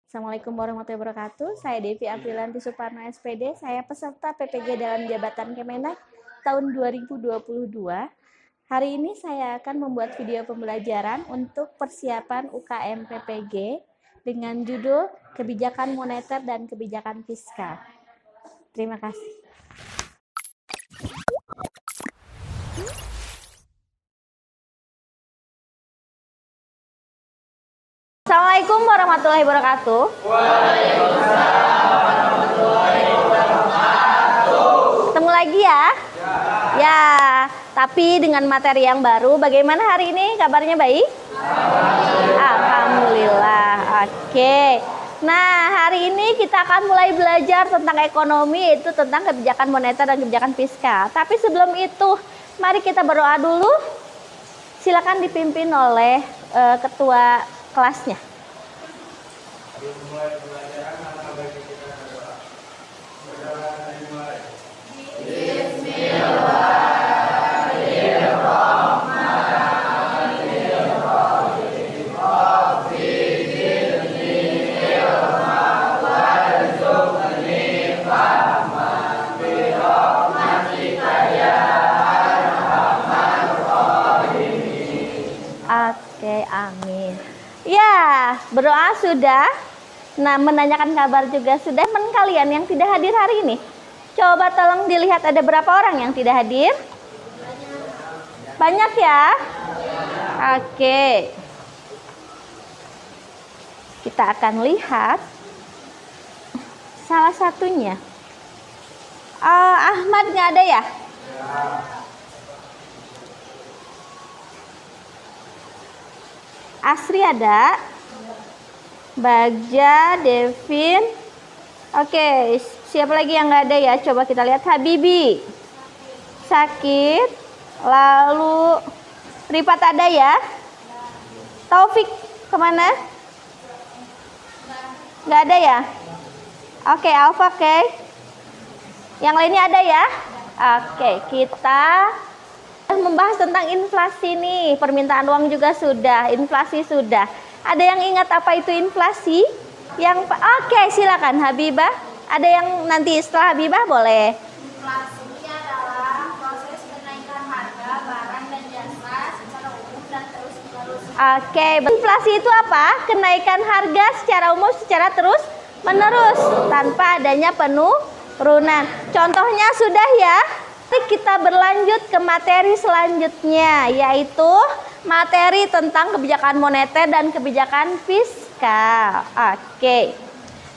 Assalamualaikum warahmatullahi wabarakatuh. Saya Devi Aprilanti Suparno SPD. Saya peserta PPG dalam jabatan Kemenak tahun 2022. Hari ini saya akan membuat video pembelajaran untuk persiapan UKM PPG dengan judul Kebijakan Moneter dan Kebijakan Fiskal. Terima kasih. Assalamualaikum warahmatullahi wabarakatuh. Ketemu lagi ya? Ya, tapi dengan materi yang baru. Bagaimana hari ini? Kabarnya baik? Alhamdulillah. Oke. Nah, hari ini kita akan mulai belajar tentang ekonomi, yaitu tentang kebijakan moneter dan kebijakan fiskal. Tapi sebelum itu, mari kita berdoa dulu. Silakan dipimpin oleh ketua kelasnya. Oke, amin. Ya, berdoa sudah. Nah, menanyakan kabar juga sudah. Teman kalian yang tidak hadir hari ini, coba tolong dilihat ada berapa orang yang tidak hadir? Banyak ya? Oke. Kita akan lihat salah satunya. Ahmad nggak ada ya? Asri ada, Bagja, Devin. Oke, siapa lagi yang nggak ada ya? Coba kita lihat. Habibi sakit, lalu Rifat ada ya? Taufik kemana? Nggak ada ya? Oke, Alfa oke. Yang lainnya ada ya? Oke, kita membahas tentang inflasi nih. Permintaan uang juga sudah, inflasi sudah. Ada yang ingat apa itu inflasi? Oke, silakan Habibah. Ada yang nanti setelah Habibah boleh. Inflasi adalah proses kenaikan harga barang dan jasa secara umum dan terus menerus. Oke, inflasi itu apa? Kenaikan harga secara umum secara terus menerus tanpa adanya penurunan. Contohnya sudah ya. Kita berlanjut ke materi selanjutnya, yaitu materi tentang kebijakan moneter dan kebijakan fiskal. Oke,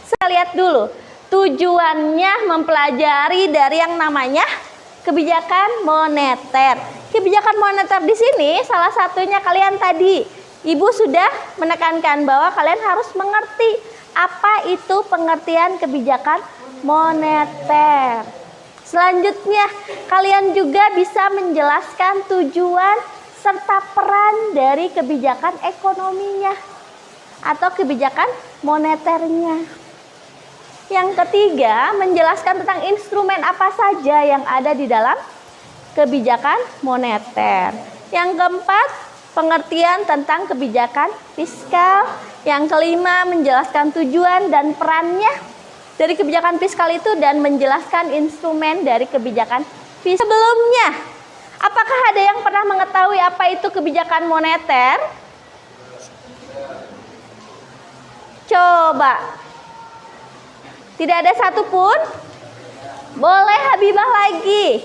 saya lihat dulu tujuannya mempelajari dari yang namanya kebijakan moneter. Kebijakan moneter di sini salah satunya kalian tadi, Ibu sudah menekankan bahwa kalian harus mengerti apa itu pengertian kebijakan moneter. Selanjutnya, kalian juga bisa menjelaskan tujuan serta peran dari kebijakan ekonominya atau kebijakan moneternya. Yang ketiga, menjelaskan tentang instrumen apa saja yang ada di dalam kebijakan moneter. Yang keempat, pengertian tentang kebijakan fiskal. Yang kelima, menjelaskan tujuan dan perannya dari kebijakan fiskal itu dan menjelaskan instrumen dari kebijakan fiskal. Sebelumnya, apakah ada yang pernah mengetahui apa itu kebijakan moneter? Coba. Tidak ada satupun? Boleh Habibah lagi.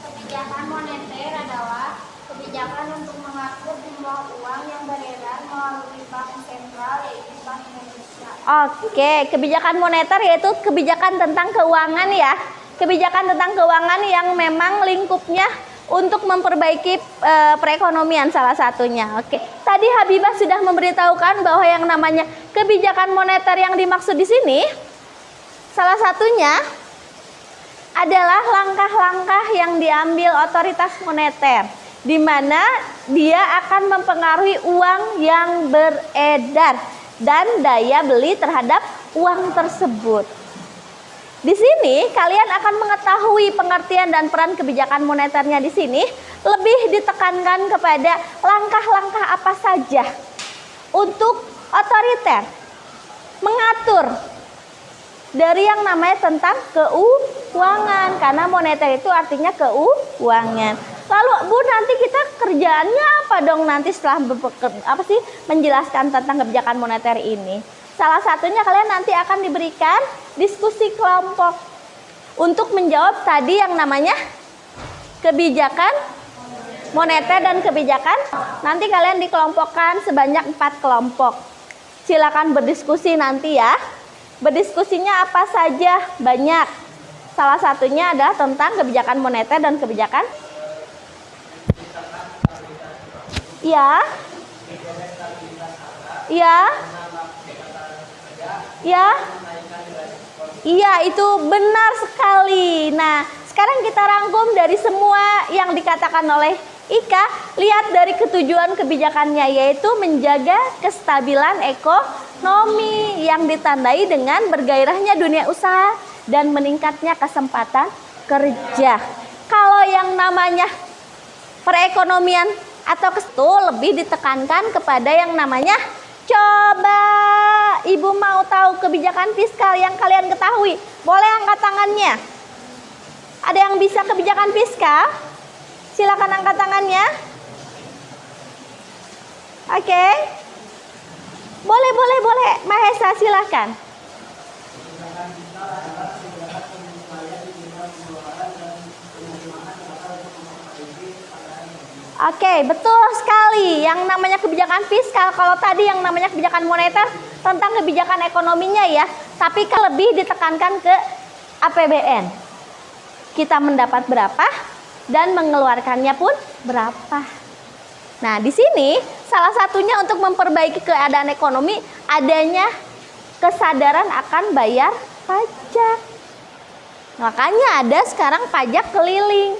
Kebijakan moneter adalah kebijakan untuk mengatur jumlah uang yang beredar melalui bank sentral, yaitu Bank Indonesia. Oke, kebijakan moneter yaitu kebijakan tentang keuangan ya. Kebijakan tentang keuangan yang memang lingkupnya untuk memperbaiki perekonomian salah satunya. Oke, tadi Habibah sudah memberitahukan bahwa yang namanya kebijakan moneter yang dimaksud di sini salah satunya adalah langkah-langkah yang diambil otoritas moneter, di mana dia akan mempengaruhi uang yang beredar dan daya beli terhadap uang tersebut. Di sini kalian akan mengetahui pengertian dan peran kebijakan moneternya di sini lebih ditekankan kepada langkah-langkah apa saja untuk otoriter mengatur dari yang namanya tentang keuangan, karena moneter itu artinya keuangan. Lalu Bu, nanti kita kerjaannya apa dong nanti setelah menjelaskan tentang kebijakan moneter ini? Salah satunya kalian nanti akan diberikan diskusi kelompok untuk menjawab tadi yang namanya kebijakan moneter dan kebijakan. Nanti kalian dikelompokkan sebanyak 4 kelompok. Silakan berdiskusi nanti ya. Berdiskusinya apa saja? Banyak. Salah satunya adalah tentang kebijakan moneter dan kebijakan. Ya. Ya. Ya. Iya, itu benar sekali. Nah, sekarang kita rangkum dari semua yang dikatakan oleh Ika. Lihat dari ketujuan kebijakannya, yaitu menjaga kestabilan ekonomi yang ditandai dengan bergairahnya dunia usaha dan meningkatnya kesempatan kerja. Kalau yang namanya perekonomian atau itu lebih ditekankan kepada yang namanya, coba Ibu mau tahu kebijakan fiskal yang kalian ketahui? Boleh angkat tangannya. Ada yang bisa kebijakan fiskal? Silakan angkat tangannya. Oke. Boleh. Mahesa silakan. Oke, betul sekali. Yang namanya kebijakan fiskal, kalau tadi yang namanya kebijakan moneter tentang kebijakan ekonominya ya, tapi lebih ditekankan ke APBN. Kita mendapat berapa dan mengeluarkannya pun berapa. Nah, di sini salah satunya untuk memperbaiki keadaan ekonomi adanya kesadaran akan bayar pajak. Makanya ada sekarang pajak keliling.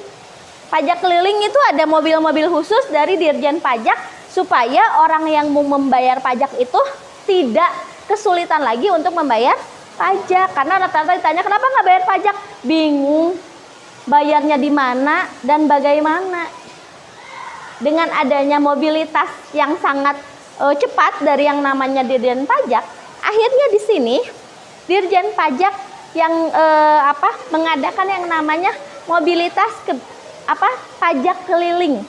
Pajak keliling itu ada mobil-mobil khusus dari Dirjen Pajak supaya orang yang mau membayar pajak itu tidak kesulitan lagi untuk membayar pajak. Karena rata-rata ditanya kenapa nggak bayar pajak, bingung bayarnya di mana dan bagaimana. Dengan adanya mobilitas yang sangat cepat dari yang namanya Dirjen Pajak, akhirnya di sini Dirjen Pajak yang mengadakan yang namanya mobilitas pajak keliling.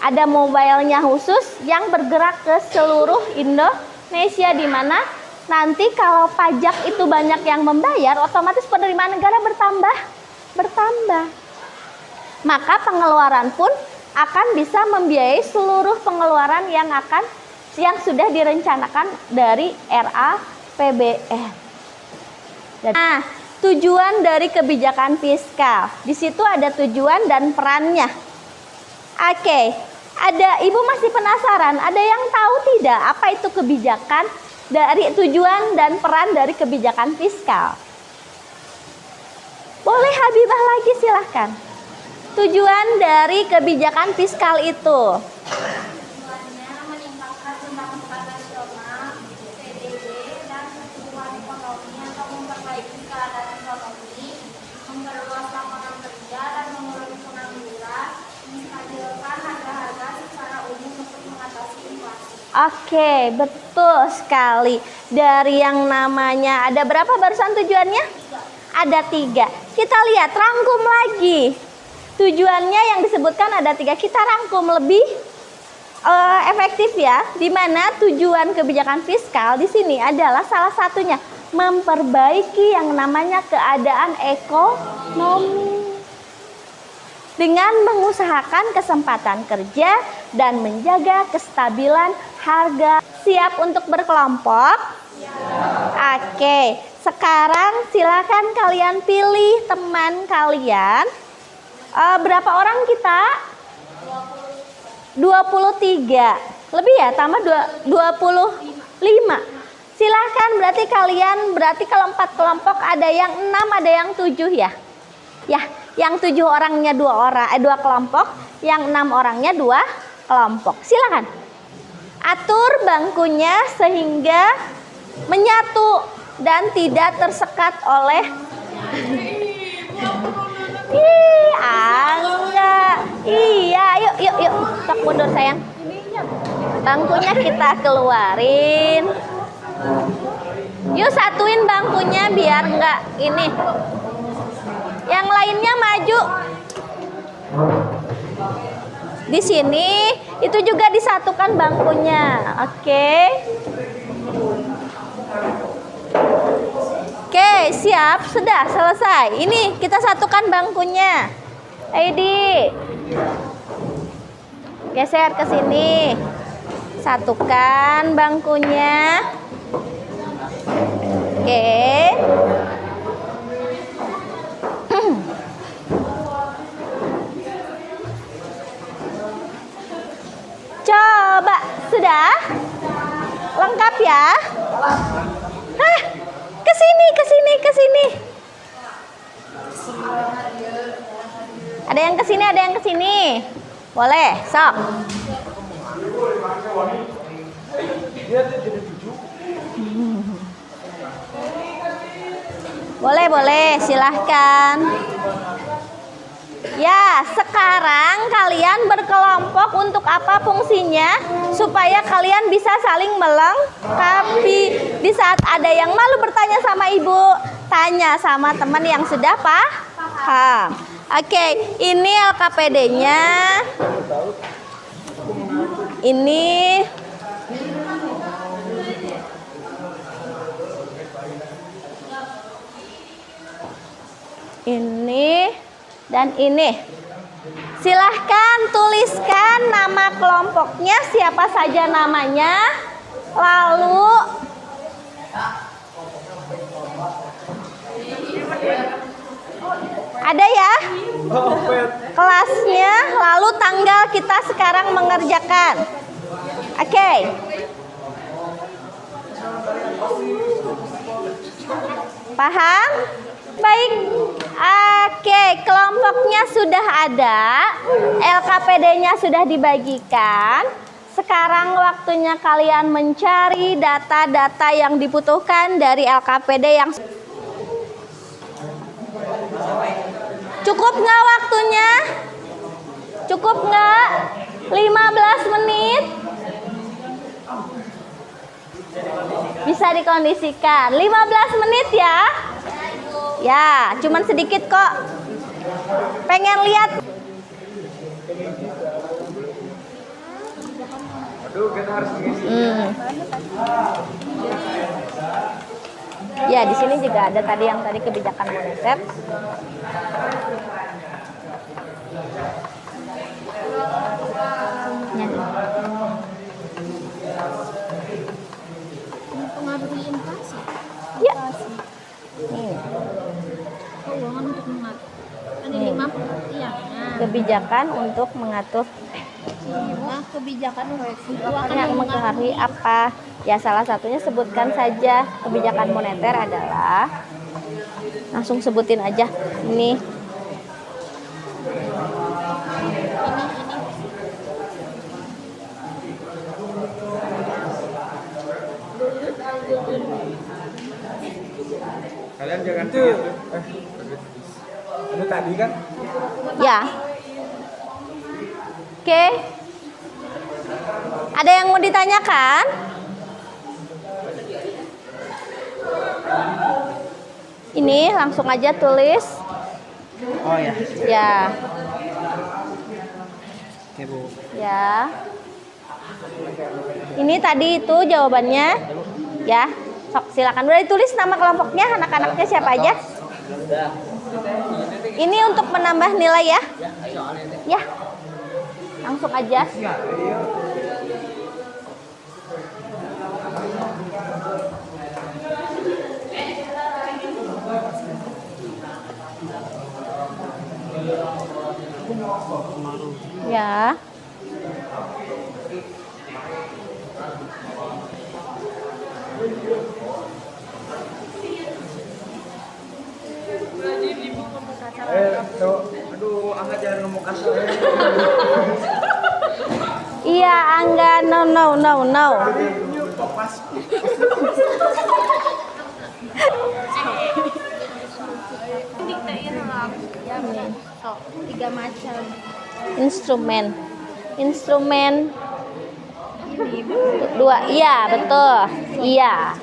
Ada mobilenya khusus yang bergerak ke seluruh Indonesia, di mana nanti kalau pajak itu banyak yang membayar, otomatis penerimaan negara bertambah. Maka pengeluaran pun akan bisa membiayai seluruh pengeluaran yang sudah direncanakan dari RAPBN. Nah, tujuan dari kebijakan fiskal. Di situ ada tujuan dan perannya. Oke, Ibu masih penasaran? Ada yang tahu tidak apa itu kebijakan dari tujuan dan peran dari kebijakan fiskal? Boleh Habibah lagi silahkan. Tujuan dari kebijakan fiskal itu Tujuannya meningkatkan pendapatan nasional, PDB, dan pertumbuhan ekonomi atau memperbaiki keadaan ekonomi, memperluas lapangan kerja dan mengurangi pengangguran, menstabilkan harga-harga secara umum untuk mengatasi inflasi. Oke, betul sekali. Dari yang namanya ada berapa barusan tujuannya? Ada 3. Kita lihat, rangkum lagi. Tujuannya yang disebutkan ada 3. Kita rangkum lebih efektif ya. Dimana tujuan kebijakan fiskal di sini adalah salah satunya memperbaiki yang namanya keadaan ekonomi dengan mengusahakan kesempatan kerja dan menjaga kestabilan harga. Siap untuk berkelompok? Oke, sekarang silakan kalian pilih teman kalian. Berapa orang kita? 23. Lebih ya, tambah 25. Silahkan, berarti kalau 4 kelompok ada yang 6, ada yang 7 ya. Ya, yang 7 orangnya 2 kelompok, yang 6 orangnya 2 kelompok. Silakan. Atur bangkunya sehingga menyatu dan tidak tersekat oleh Angga. Iya, yuk. Sok mundur sayang. Bangkunya kita keluarin. Yuk satuin bangkunya biar nggak ini. Yang lainnya maju. Di sini itu juga disatukan bangkunya. Oke. Oke, siap. Sudah selesai. Ini kita satukan bangkunya. Heidi. Geser ke sini. Satukan bangkunya. Oke. Coba, sudah? Lengkap ya? Hah, ke sini, ke sini, ke sini. Ada yang ke sini, ada yang ke sini. Boleh, sok. Boleh, boleh, silahkan. Ya, sekarang kalian berkelompok untuk apa fungsinya? Supaya kalian bisa saling melengkapi. Di saat ada yang malu bertanya sama ibu, tanya sama teman yang sudah paham. Oke, ini LKPD-nya. Ini dan ini. Silahkan tuliskan nama kelompoknya, siapa saja namanya. Lalu ada ya kelasnya, lalu tanggal kita sekarang mengerjakan. Oke. Paham? Baik. Oke, kelompoknya sudah ada, LKPD-nya sudah dibagikan. Sekarang waktunya kalian mencari data-data yang dibutuhkan dari LKPD yang cukup nggak waktunya? Cukup nggak? 15 menit? Bisa dikondisikan 15 menit ya? Ya, cuman sedikit kok. Pengen lihat? Ya, di sini juga ada tadi yang tadi kebijakan moneter. Pengaruhi inflasi. Ya. Keuangan untuk mengatur. Ada 5 pengertiannya. Kebijakan untuk mengatur. Kebijakan Yang mempengaruhi apa? Ya, salah satunya sebutkan saja. Kebijakan moneter adalah, langsung sebutin aja. Ini. Kalian jangan tuh. Ini tadi kan? Ya. Oke. Ada yang mau ditanyakan? Ini langsung aja tulis. Oh ya. Ya. Oke, Bu. Ya. Ini tadi itu jawabannya. Ya. Sok, silakan. Udah ditulis nama kelompoknya, anak-anaknya siapa aja? Ini untuk menambah nilai ya. Ya. Langsung aja. Ya. Aduh, Angga jangan ngomong kasar. Iya, Angga, no. So, 3 macam. Instrumen 2, iya betul, iya.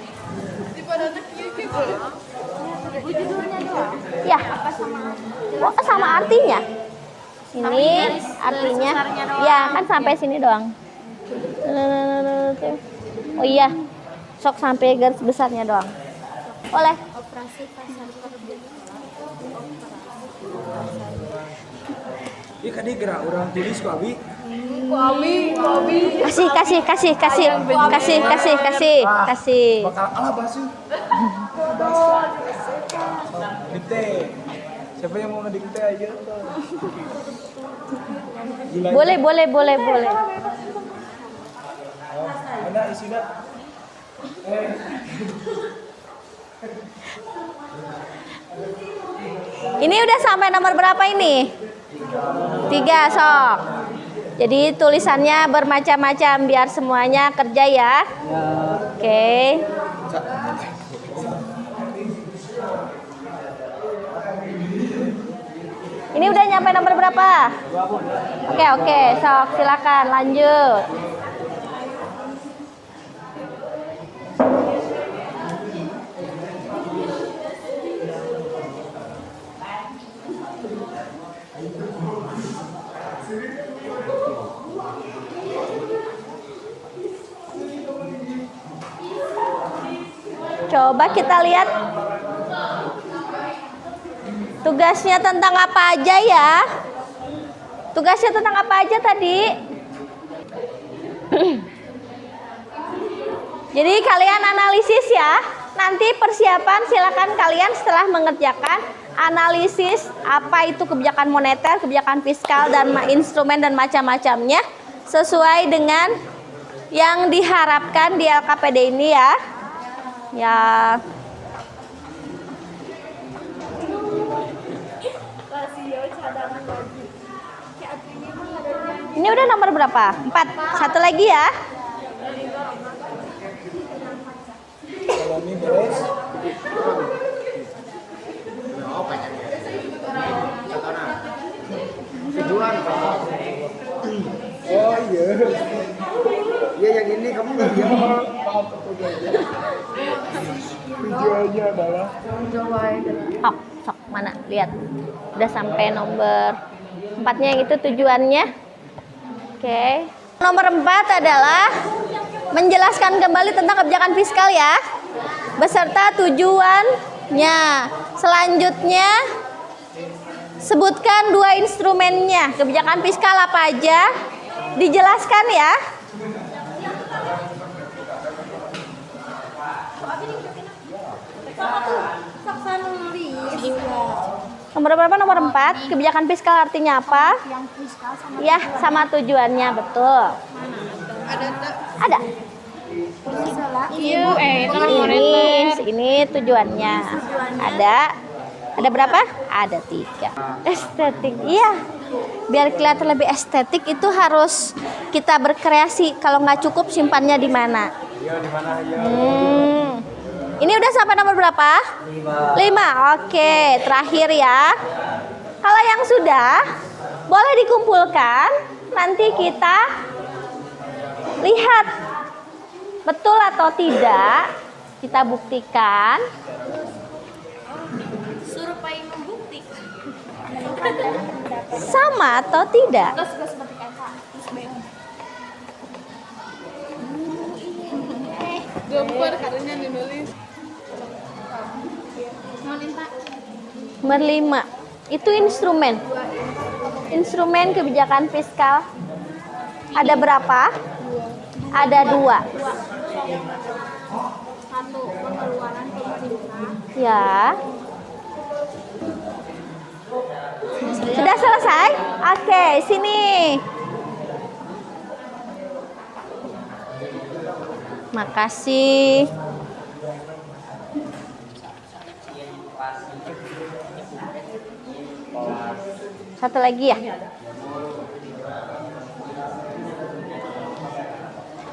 Ya. Oh, sama artinya. Ini artinya. Ya, kan sampai sini doang. Oh iya. Sok sampai garis besarnya doang. Boleh. Operasi pasar terbuka. Ih kan dia gerak orang tulis ku Abi. Kasih. Bakal alah basu. Dikte. Siapa yang mau ngedikte aja tuh. Boleh. Ada isinya. Ini udah sampai nomor berapa ini? 3 sok. Jadi tulisannya bermacam-macam biar semuanya kerja ya. Oke. Ini udah nyampe nomor berapa? Oke, sok silakan lanjut. Coba kita lihat tugasnya tentang apa aja ya. Tugasnya tentang apa aja tadi? Jadi kalian analisis ya. Nanti persiapan silakan kalian setelah mengerjakan analisis apa itu kebijakan moneter, kebijakan fiskal dan instrumen dan macam-macamnya sesuai dengan yang diharapkan di LKPD ini ya. Ya. Ini udah nomor berapa? 4. Satu lagi ya. Kalau ini beres. Tujuan Pak. Oh iya. Iya yang ini kamu nggak lihat. Tujuannya adalah. Oh, sok mana? Lihat. Udah sampai nomor 4-nya yang itu tujuannya. Oke. Nomor 4 adalah menjelaskan kembali tentang kebijakan fiskal ya. Beserta tujuannya. Selanjutnya sebutkan 2 instrumennya. Kebijakan fiskal apa aja? Dijelaskan ya. Nomor berapa? Nomor 4. Kebijakan fiskal artinya apa? Yang fiskal sama Ya, sama tujuannya, betul. Ada. Ini tujuannya. Ada berapa? Ada 3. Estetik. Iya. Biar kelihatan lebih estetik itu harus kita berkreasi. Kalau nggak cukup simpannya di mana? Iya di mana ya? Ini udah sampai nomor berapa? 5. Oke, terakhir ya. Kalau yang sudah boleh dikumpulkan. Nanti kita lihat betul atau tidak. Kita buktikan. survei membuktikan. Sama atau tidak? Tugas seperti kata Gambar katanya dinulis. Nomor 5. Itu instrumen. Instrumen kebijakan fiskal. Ada berapa? Ada 2. 1 pengeluaran pemerintah. Ya. Sudah selesai? Oke, sini. Makasih. Satu lagi ya.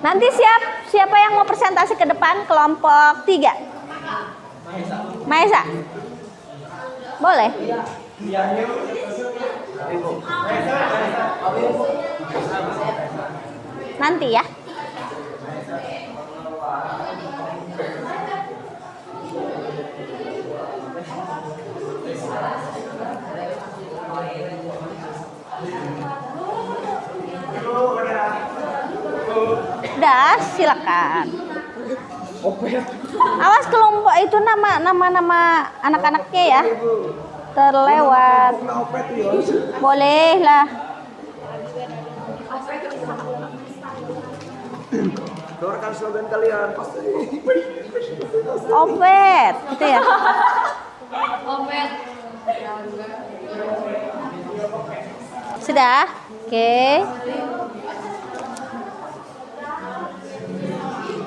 Nanti siapa yang mau presentasi ke depan? Kelompok 3. Maesa. Boleh. Nanti ya. Sudah, silakan. Opet. Awas kelompok itu nama anak-anaknya ya. Terlewat. Nah, opet ya. Boleh lah. Keluarkan slogan kalian pasti. Opet, gitu ya. Opet. Sudah? Oke.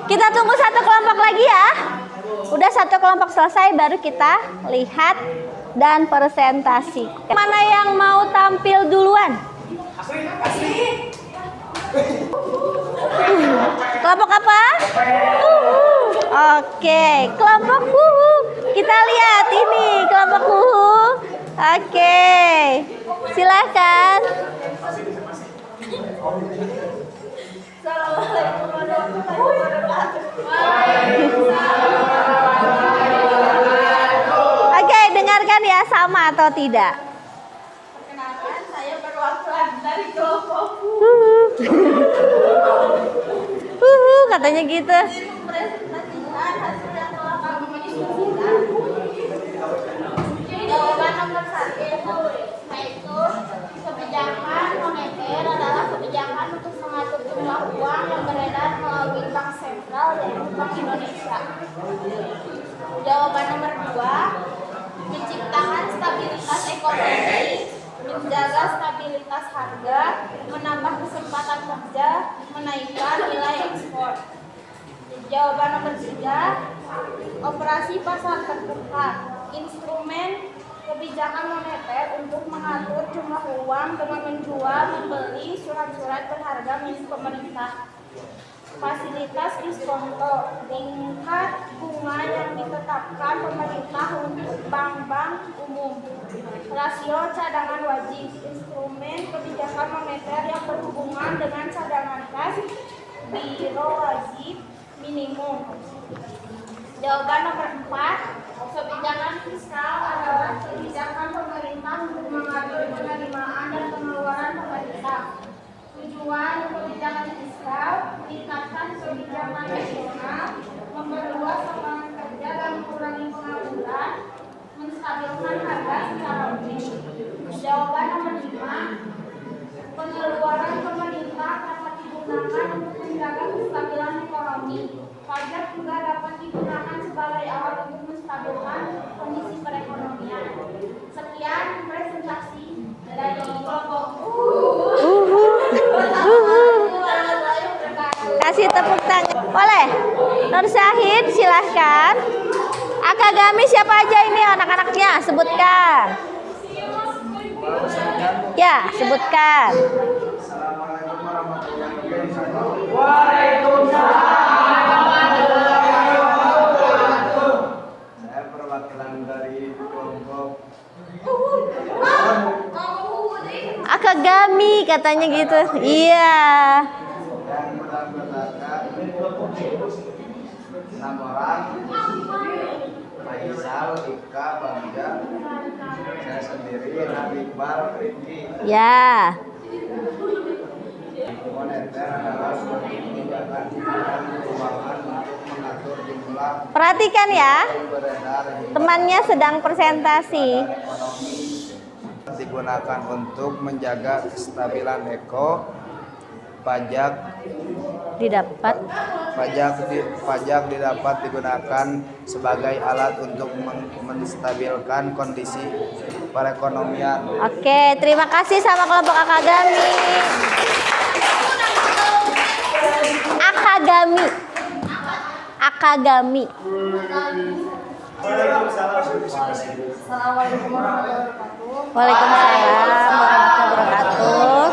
Kita tunggu satu kelompok lagi ya. Udah satu kelompok selesai baru kita lihat dan presentasi. Mana yang mau tampil duluan? Kelompok apa? Oke, kelompok wuhu. Kita lihat ini kelompok wuhu. Oke, silakan. Oke, dengarkan ya, sama atau tidak? Perkenalkan, saya perwakilan dari kelompok Katanya gitu. presentasikan hasil yang telah kami diskusikan. Jawaban nomor 1 yaitu kebijakan moneter adalah kebijakan untuk mengatur jumlah uang yang beredar melalui bank sentral yaitu Bank Indonesia. Jawaban nomor 2 menciptakan stabilitas ekonomi, menjaga stabilitas harga, menambah kesempatan kerja, menaikkan nilai ekspor. Jawaban nomor 3 operasi pasar terbuka, instrumen kebijakan moneter untuk mengatur jumlah uang dengan menjual, membeli surat-surat berharga milik pemerintah. Fasilitas diskonto, tingkat bunga yang ditetapkan pemerintah untuk bank-bank umum. Rasio cadangan wajib, instrumen kebijakan moneter yang berhubungan dengan cadangan kas, biro wajib minimum. Jawaban nomor 4, kebijakan fiskal adalah kebijakan pemerintah untuk mengatur penerimaan dan pengeluaran pemerintah. Tujuan kebijakan fiskal meningkatkan kebijakan nasional, memperluas lapangan kerja dan mengurangi pengangguran, menstabilkan harga secara umum. Jawaban nomor 5, pengeluaran pemerintah dapat digunakan untuk menjaga kestabilan ekonomi. Pajak juga dapat digunakan sebagai alat untuk menstabilkan kondisi perekonomian. Sekian presentasi dari kelompok Kasih tepuk tangan. Boleh? Nur Syahid, silahkan. Akagami siapa aja ini anak-anaknya? Sebutkan. Ya, sebutkan. Assalamualaikum warahmatullahi wabarakatuh. Saya perwakilan dari kelompok Akagami katanya gitu. Iya. yang beranggotakan 6 orang. Faisal, Ika, Bangga, saya sendiri, Iqbal, Riki. Ya. Moneter adalah suatu kebijakan keuangan untuk mengatur jumlah Perhatikan ya. yang beredar di Temannya sedang presentasi. ekonomi digunakan untuk menjaga kestabilan pajak didapat digunakan sebagai alat untuk menstabilkan kondisi perekonomian. Oke, terima kasih sama kelompok Akagami. Akagami. Akagami. Assalamualaikum warahmatullahi wabarakatuh. Waalaikumsalam warahmatullahi wabarakatuh.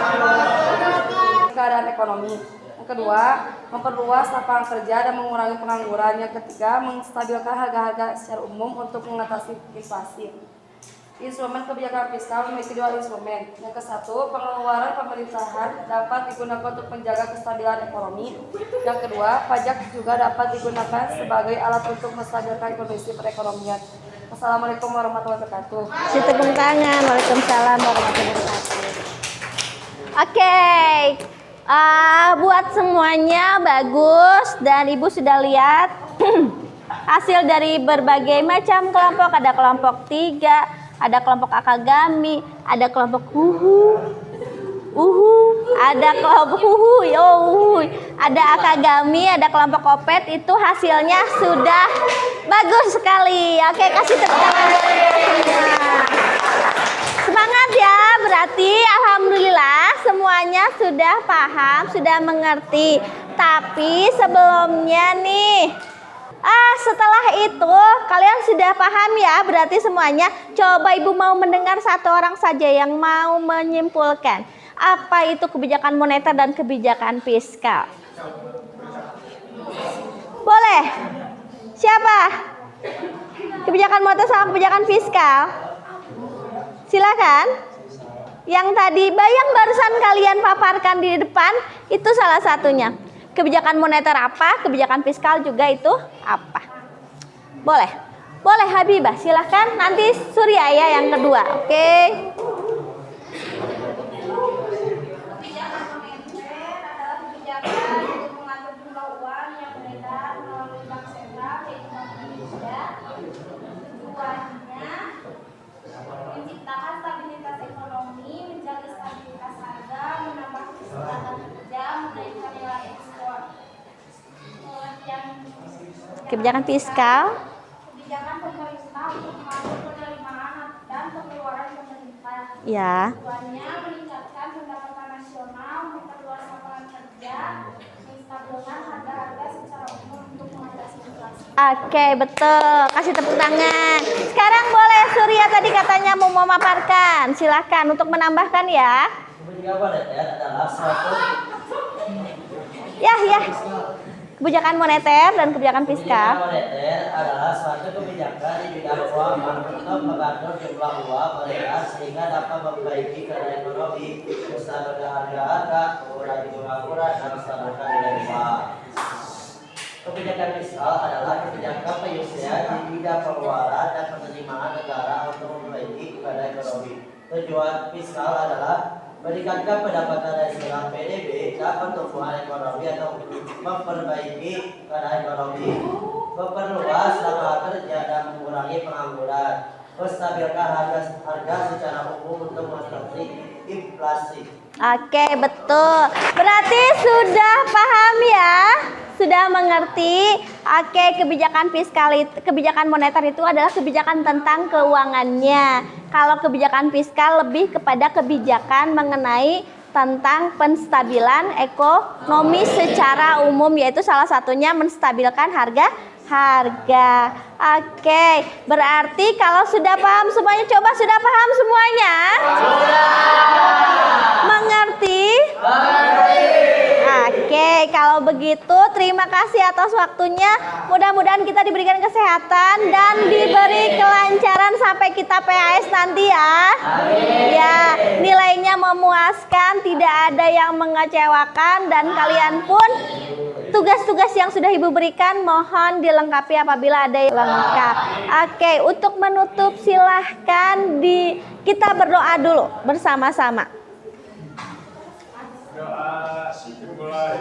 Keadaan ekonomi. Yang kedua, memperluas lapangan kerja dan mengurangi pengangguran. Yang ketiga, menstabilkan harga-harga secara umum untuk mengatasi inflasi. Instrumen kebijakan fiskal memiliki 2 instrumen. Yang ke satu, pengeluaran pemerintahan dapat digunakan untuk menjaga kestabilan ekonomi. Yang kedua, pajak juga dapat digunakan sebagai alat untuk menstabilkan kondisi perekonomian. Assalamualaikum warahmatullahi wabarakatuh. Si tepuk tangan. Waalaikumsalam warahmatullahi wabarakatuh. Oke. Buat semuanya bagus dan Ibu sudah lihat hasil dari berbagai macam kelompok. Ada kelompok 3, ada kelompok akagami, ada kelompok ada kelompok ada akagami, ada kelompok kopet. Itu hasilnya sudah bagus sekali. Oke, kasih tepuk tangan semua. Semangat ya, berarti alhamdulillah semuanya sudah paham, sudah mengerti. Tapi sebelumnya nih, setelah itu kalian sudah paham ya, berarti semuanya. Coba Ibu mau mendengar satu orang saja yang mau menyimpulkan apa itu kebijakan moneter dan kebijakan fiskal. Boleh? Siapa? Kebijakan moneter sama kebijakan fiskal? Silakan. Yang tadi yang barusan kalian paparkan di depan itu salah satunya. Kebijakan moneter apa? Kebijakan fiskal juga itu apa? Boleh. Boleh Habibah, silakan. Nanti Surya ya yang kedua. Oke. Kebijakan moneter adalah kebijakan untuk mengatur jumlah uang yang beredar melalui bank sentral yaitu Bank Indonesia. Tujuannya menciptakan stabilitas ekonomi, menjaga stabilitas harga, menambah kesempatan kerja, menaikkan nilai ekspor. Kebijakan fiskal. Kebijakan pemerintah untuk mengatur penerimaan dan pengeluaran pemerintah. Ya. Tujuannya meningkatkan pendapatan nasional, memperluas lapangan kerja, menstabilkan harga-harga secara umum untuk mengatasi inflasi. Oke, betul. Kasih tepuk tangan. Sekarang boleh Surya tadi katanya mau memaparkan. Silahkan untuk menambahkan ya. Ya. Kebijakan moneter dan kebijakan fiskal. Moneter adalah suatu kebijakan di bidang keuangan untuk mengatur jumlah uang beredar sehingga dapat memperbaiki keadaan ekonomi, menstabilkan harga-harga, mengurangi pengangguran, dan menstabilkan nilai tukar. Kebijakan fiskal adalah kebijakan penyusunan di bidang pengeluaran dan penerimaan negara untuk memperbaiki keadaan ekonomi. Tujuan fiskal adalah meningkatkan pendapatan nasional PDB dan pertumbuhan ekonomi atau memperbaiki keadaan ekonomi, memperluas lapangan kerja dan mengurangi pengangguran, menstabilkan harga secara umum untuk mengatasi inflasi. Oke, betul. Berarti sudah paham ya? Sudah mengerti? Oke, kebijakan fiskal itu, kebijakan moneter itu adalah kebijakan tentang keuangannya. Kalau kebijakan fiskal lebih kepada kebijakan mengenai tentang penstabilan ekonomi secara umum, yaitu salah satunya menstabilkan harga. Oke, berarti kalau sudah paham semuanya, coba sudah paham semuanya? Mengerti? Oke, kalau begitu terima kasih atas waktunya. Mudah-mudahan kita diberikan kesehatan dan diberi kelancaran sampai kita PAS nanti ya. Ya, nilainya memuaskan, tidak ada yang mengecewakan, dan kalian pun tugas-tugas yang sudah Ibu berikan mohon dilengkapi apabila ada yang lengkap. Oke, untuk menutup silahkan kita berdoa dulu bersama-sama. Doa dimulai.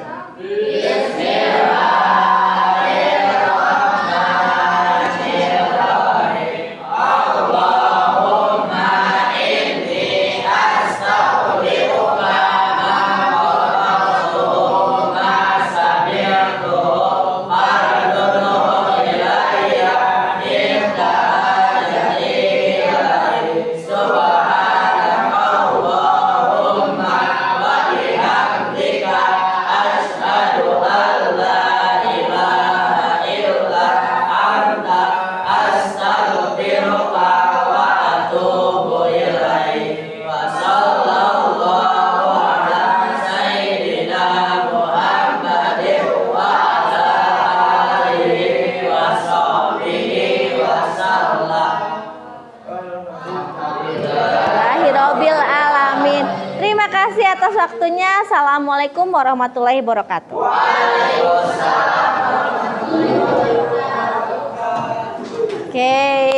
Terima kasih atas waktunya. Assalamualaikum warahmatullahi wabarakatuh. Oke.